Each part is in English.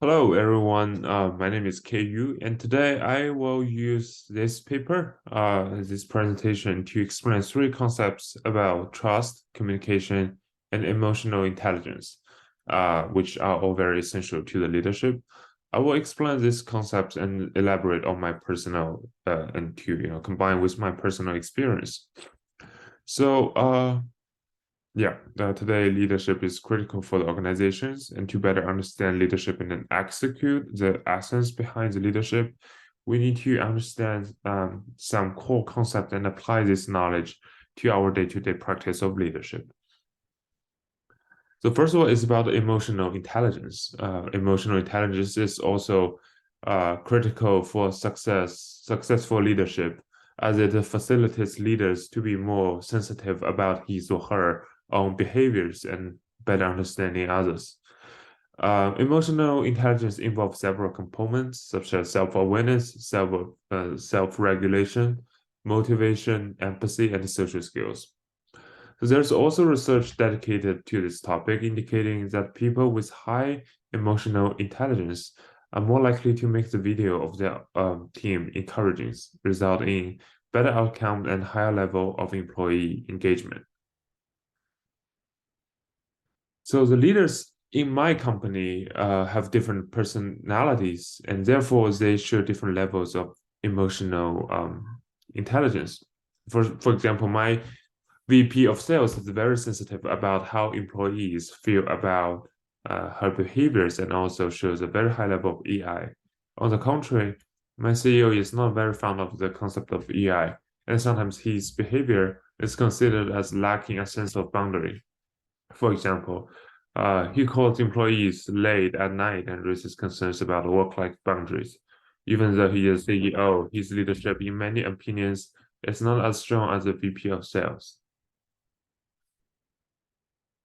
Hello, everyone. My name is KU, and today I will use this paper, this presentation to explain three concepts about trust, communication, and emotional intelligence, which are all very essential to the leadership. I will explain these concepts and elaborate on my personal and to combine with my personal experience. So, today leadership is critical for the organizations, and to better understand leadership and then execute the essence behind the leadership, we need to understand some core concept and apply this knowledge to our day-to-day practice of leadership. So first of all, it's about emotional intelligence. Emotional intelligence is also critical for successful leadership, as it facilitates leaders to be more sensitive about his or her own behaviors and better understanding others. Emotional intelligence involves several components, such as self-awareness, self-regulation, motivation, empathy, and social skills. So there's also research dedicated to this topic, indicating that people with high emotional intelligence are more likely to make the video of their team encouraging, result in better outcome and higher level of employee engagement. So the leaders in my company have different personalities, and therefore they show different levels of emotional intelligence. For example, my VP of sales is very sensitive about how employees feel about her behaviors and also shows a very high level of EI. On the contrary, my CEO is not very fond of the concept of EI, and sometimes his behavior is considered as lacking a sense of boundary. For example, he calls employees late at night and raises concerns about work-life boundaries. Even though he is CEO, his leadership, in many opinions, is not as strong as the VP of sales.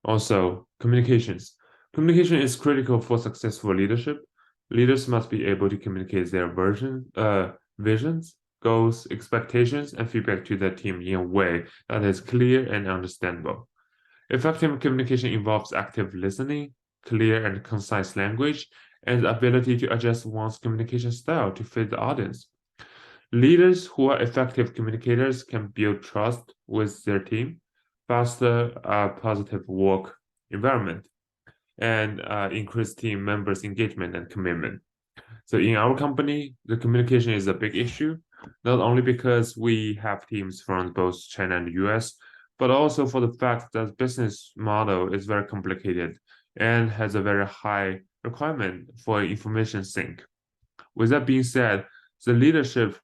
Also, communications. Communication is critical for successful leadership. Leaders must be able to communicate their visions, goals, expectations, and feedback to their team in a way that is clear and understandable. Effective communication involves active listening, clear and concise language, and the ability to adjust one's communication style to fit the audience. Leaders who are effective communicators can build trust with their team, foster a positive work environment, and increase team members' engagement and commitment. So in our company, the communication is a big issue, not only because we have teams from both China and the US, but also for the fact that business model is very complicated and has a very high requirement for information sync. With that being said, the leadership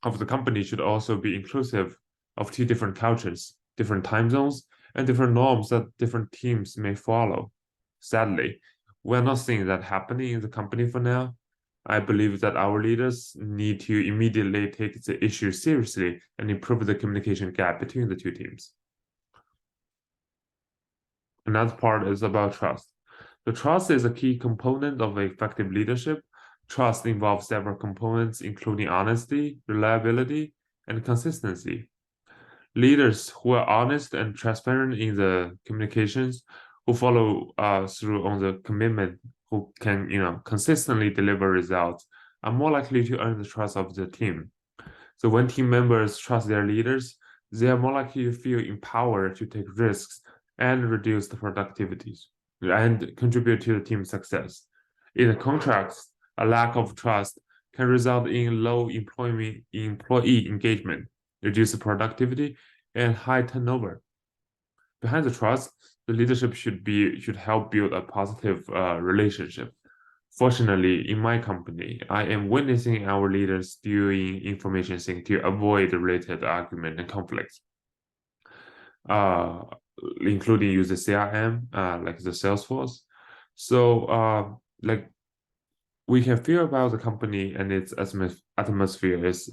of the company should also be inclusive of two different cultures, different time zones, and different norms that different teams may follow. Sadly, we're not seeing that happening in the company for now. I believe that our leaders need to immediately take the issue seriously and improve the communication gap between the two teams. Another part is about trust. The trust is a key component of effective leadership. Trust involves several components, including honesty, reliability, and consistency. Leaders who are honest and transparent in the communications, who follow through on the commitment, who can consistently deliver results, are more likely to earn the trust of the team. So when team members trust their leaders, they are more likely to feel empowered to take risks and reduce the productivities and contribute to the team's success. In the contrast, a lack of trust can result in low employee engagement, reduced productivity, and high turnover. Behind the trust, the leadership should help build a positive relationship. Fortunately, in my company, I am witnessing our leaders doing information sync to avoid related argument and conflicts, uh, including use the CRM, like the Salesforce. So, like we can feel about the company and its atmosphere is,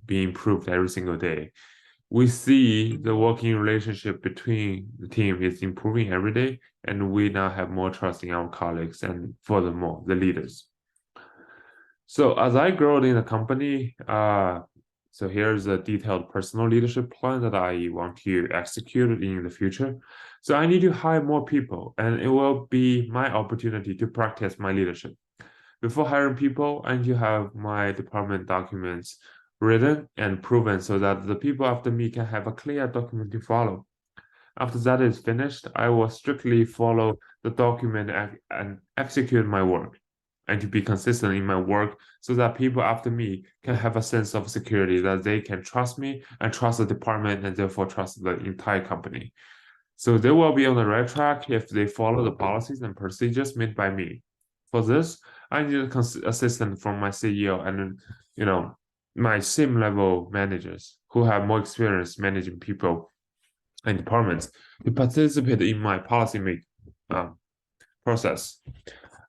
being improved every single day. We see the working relationship between the team is improving every day, and we now have more trust in our colleagues and furthermore, the leaders. So as I grow in the company, so here's a detailed personal leadership plan that I want to execute in the future. So I need to hire more people, and it will be my opportunity to practice my leadership. Before hiring people, I need to have my department documents written and proven so that the people after me can have a clear document to follow. After that is finished, I will strictly follow the document and execute my work, and to be consistent in my work so that people after me can have a sense of security that they can trust me and trust the department and therefore trust the entire company. So they will be on the right track if they follow the policies and procedures made by me. For this, I need assistance from my CEO and my same level managers who have more experience managing people and departments to participate in my policy make process.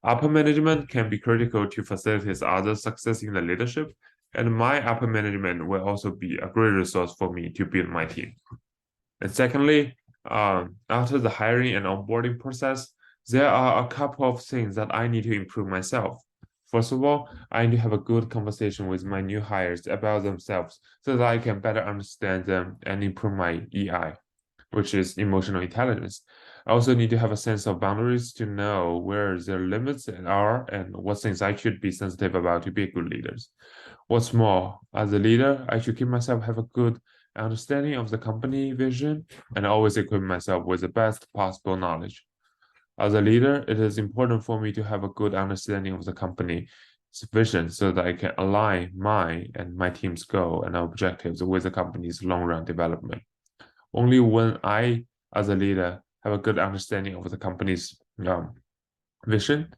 Upper management can be critical to facilitate others' success in the leadership, and my upper management will also be a great resource for me to build my team. And secondly, after the hiring and onboarding process, there are a couple of things that I need to improve myself. First of all, I need to have a good conversation with my new hires about themselves so that I can better understand them and improve my EI, which is emotional intelligence. I also need to have a sense of boundaries to know where their limits are and what things I should be sensitive about to be good leaders. What's more, as a leader, I should keep myself have a good understanding of the company vision and always equip myself with the best possible knowledge. As a leader, it is important for me to have a good understanding of the company's vision so that I can align my and my team's goal and objectives with the company's long-run development. Only when I, as a leader, have a good understanding of the company's vision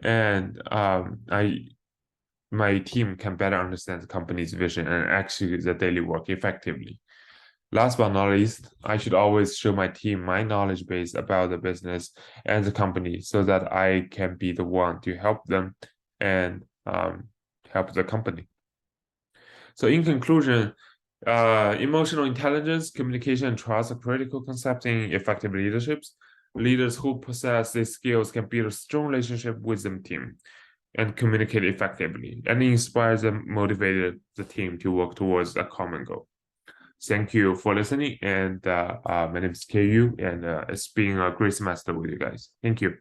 and my team can better understand the company's vision and execute the daily work effectively. Last but not least, I should always show my team my knowledge base about the business and the company so that I can be the one to help them and help the company. So in conclusion, emotional intelligence, communication, and trust are critical concepts in effective leaderships. Leaders who possess these skills can build a strong relationship with the team and communicate effectively and inspire and motivate the team to work towards a common goal. Thank you for listening. And my name is KU, and it's been a great semester with you guys. Thank you.